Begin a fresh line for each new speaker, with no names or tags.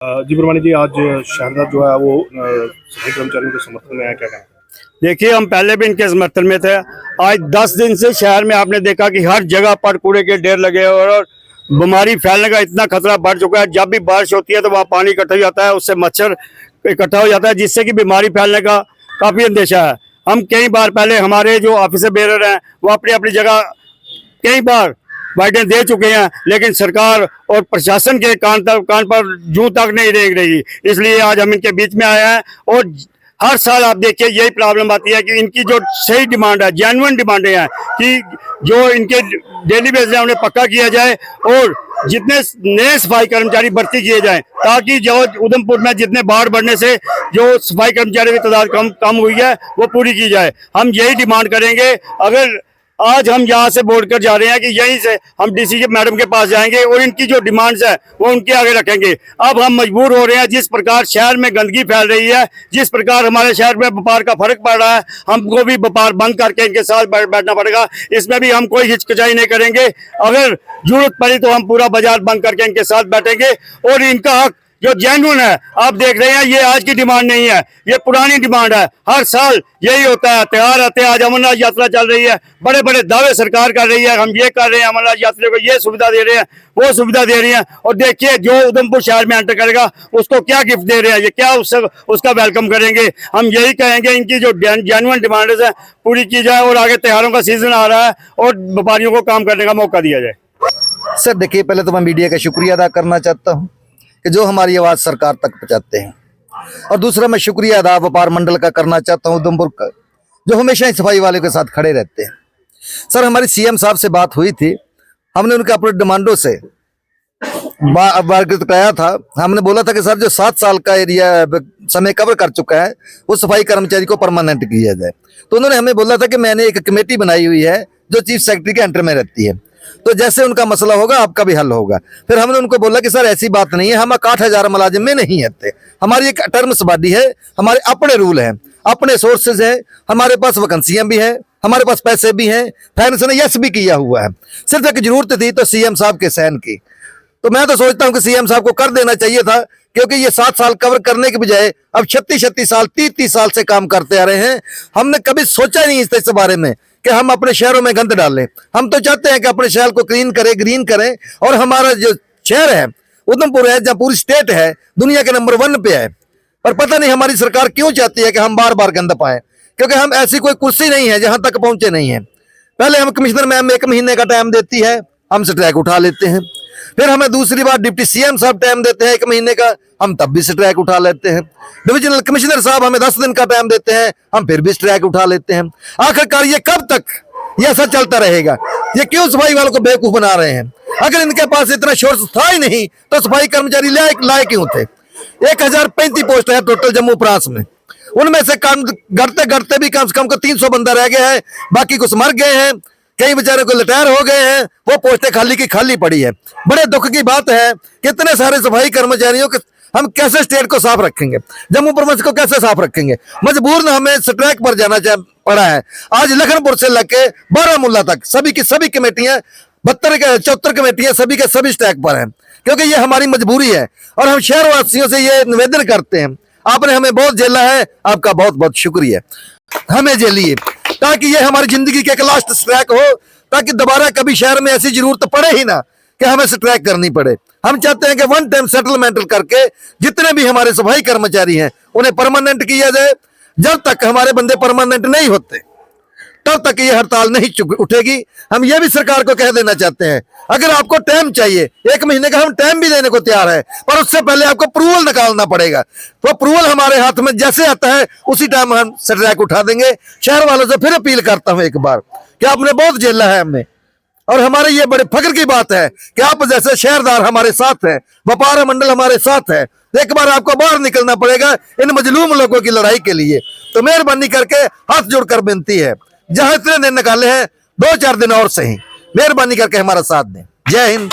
जी प्रमाणी जी, आज शहरदार जो है वो सफाई कर्मचारियों के समर्थन में आया, क्या कहना है?
देखिए, हम पहले भी इनके समर्थन में थे। आज 10 दिन से शहर में आपने देखा कि हर जगह पर कूड़े के ढेर लगे और बीमारी फैलने का इतना खतरा बढ़ चुका है। जब भी बारिश होती है तो वहाँ पानी इकट्ठा हो जाता है, उससे मच्छर इकट्ठा हो जाता है, जिससे कि बीमारी फैलने का काफी अंदेशा है। हम कई बार पहले हमारे जो ऑफिसर बेरर हैं वो अपनी अपनी जगह कई बार वाइडें दे चुके हैं, लेकिन सरकार और प्रशासन के कान पर जूं तक नहीं रेंग रही। इसलिए आज हम इनके बीच में आए हैं। और हर साल आप देखिए यही प्रॉब्लम आती है कि इनकी जो सही डिमांड है, जेन्युइन डिमांडें हैं कि जो इनके डेली बेसिस है उन्हें पक्का किया जाए और जितने नए सफाई कर्मचारी भर्ती किए जाएं, ताकि जो उधमपुर में जितने बाढ़ बढ़ने से जो सफाई कर्मचारी की तादाद कम हुई है वो पूरी की जाए। हम यही डिमांड करेंगे। अगर आज हम यहाँ से बोलकर जा रहे हैं कि यहीं से हम डीसी मैडम के पास जाएंगे और इनकी जो डिमांड्स है वो उनके आगे रखेंगे। अब हम मजबूर हो रहे हैं, जिस प्रकार शहर में गंदगी फैल रही है, जिस प्रकार हमारे शहर में व्यापार का फर्क पड़ रहा है, हमको भी व्यापार बंद करके इनके साथ बैठना पड़ेगा। इसमें भी हम कोई हिचकिचाई नहीं करेंगे। अगर जरूरत पड़ी तो हम पूरा बाजार बंद करके इनके साथ बैठेंगे और इनका हक जो जेन्युइन है, आप देख रहे हैं ये आज की डिमांड नहीं है, ये पुरानी डिमांड है। हर साल यही होता है, त्योहार आते हैं। आज अमरनाथ यात्रा चल रही है, बड़े बड़े दावे सरकार कर रही है, हम ये कर रहे हैं, अमरनाथ यात्रियों को ये सुविधा दे रहे हैं, वो सुविधा दे रही है। और देखिए जो उधमपुर शहर में एंटर करेगा उसको क्या गिफ्ट दे रहे हैं, ये क्या उसका वेलकम करेंगे। हम यही कहेंगे इनकी जो जेन्युइन डिमांड है पूरी की जाए और आगे त्योहारों का सीजन आ रहा है और व्यापारियों को काम करने का मौका दिया जाए।
सर देखिए, पहले तो मैं मीडिया का शुक्रिया अदा करना चाहता हूँ कि जो हमारी आवाज़ सरकार तक पहुँचाते हैं, और दूसरा मैं शुक्रिया अदा व्यापार मंडल का करना चाहता हूँ उधमपुर का, जो हमेशा ही सफाई वाले के साथ खड़े रहते हैं। सर हमारी सीएम साहब से बात हुई थी, हमने उनके अपने डिमांडों से अवगत कराया था। हमने बोला था कि सर जो 7 साल का एरिया समय कवर कर चुका है वो सफाई कर्मचारी को परमानेंट किया जाए। तो उन्होंने हमें बोला था कि मैंने एक कमेटी बनाई हुई है जो चीफ सेक्रेटरी के अंडर में रहती है, तो जैसे उनका मसला होगा आपका भी हल होगा। फिर हमने उनको बोला कि सर ऐसी बात नहीं है, हम 61,000 मुलाजिम में नहीं आते, हमारी एक टर्म्स बॉडी है, हमारे अपने रूल हैं, अपने सोर्सेज हैं, हमारे पास वैकेंसियां भी हैं, हमारे पास पैसे भी हैं, फाइनेंस ने यस भी किया हुआ है। सिर्फ एक जरूरत थी तो सीएम साहब के सहन की। तो मैं तो सोचता हूं कि सीएम साहब को कर देना चाहिए था, क्योंकि ये 7 साल कवर करने के बजाय अब 36 साल 30 साल से काम करते आ रहे हैं। हमने कभी सोचा नहीं इस बारे में कि हम अपने शहरों में गंद डालें। हम तो चाहते हैं कि अपने शहर को क्लीन करें, ग्रीन करें। और हमारा जो शहर है उधमपुर है, जहाँ पूरी स्टेट है दुनिया के नंबर 1 पे है, पर पता नहीं हमारी सरकार क्यों चाहती है कि हम बार बार गंद पाएं, क्योंकि हम ऐसी कोई कुर्सी नहीं है जहां तक पहुंचे नहीं है। पहले हम कमिश्नर मैम 1 महीने का टाइम देती है, हम स्ट्राइक उठा लेते हैं। फिर हमें दूसरी बार डिप्टी सीएम साहब टाइम देते हैं 1 महीने का, हम तब भी स्ट्राइक उठा लेते हैं। डिविजनल कमिश्नर साहब हमें 10 दिन का टाइम देते हैं, हम फिर भी स्ट्राइक उठा लेते हैं। आखिरकार ये कब तक ये ऐसा चलता रहेगा? ये क्यों सफाई वालों को बेवकूफ बना रहे हैं? अगर इनके पास इतना सोर्स था ही नहीं तो सफाई कर्मचारी लाए क्यों थे? 1035 पोस्ट है टोटल जम्मू प्रांत में, उनमें से गढ़ते गढ़ते भी कम से कम 300 बंदा रह गया है, बाकी कुछ मर गए हैं, कई बेचारे को रिटायर हो गए हैं, वो पोस्टें खाली की खाली पड़ी है। बड़े दुख की बात है कि इतने सारे सफाई कर्मचारियों के हम कैसे स्टेट को साफ रखेंगे, जम्मू प्रोविंस को कैसे साफ रखेंगे? मजबूर न हमें स्ट्राइक पर जाना पड़ा है। आज लखनपुर से लेके बारामूला तक सभी की सभी कमेटियां 74 कमेटियां सभी के सभी स्ट्राइक पर हैं, क्योंकि ये हमारी मजबूरी है। और हम शहर वासियों से ये निवेदन करते हैं, आपने हमें बहुत झेला है, आपका बहुत बहुत शुक्रिया। हमें झेलिए ताकि ये हमारी जिंदगी के एक लास्ट स्ट्राइक हो, ताकि दोबारा कभी शहर में ऐसी जरूरत पड़े ही ना कि हमें स्ट्राइक करनी पड़े। हम चाहते हैं कि 1 टाइम सेटलमेंट करके जितने भी हमारे सफाई कर्मचारी हैं उन्हें परमानेंट किया जाए। जब तक हमारे बंदे परमानेंट नहीं होते तब तक ये हड़ताल नहीं उठेगी। हम ये भी सरकार को कह देना चाहते हैं, अगर आपको टाइम चाहिए 1 महीने का हम टाइम भी देने को तैयार है, पर उससे पहले आपको अप्रूवल निकालना पड़ेगा। तो अप्रूवल हमारे हाथ में जैसे आता है उसी टाइम हम स्ट्राइक उठा देंगे। शहर वालों से फिर अपील करता हूं एक बार कि आपने बहुत झेला है हमें, और हमारे ये बड़े फख्र की बात है कि आप जैसे शहरदार हमारे साथ हैं, व्यापार मंडल हमारे साथ है। एक बार आपको बाहर निकलना पड़ेगा इन मजलूम लोगों की लड़ाई के लिए। तो मेहरबानी करके हाथ जोड़कर विनती है, जहां इतने दिन निकाले हैं 2-4 दिन और सही, मेहरबानी करके हमारा साथ दें। जय हिंद।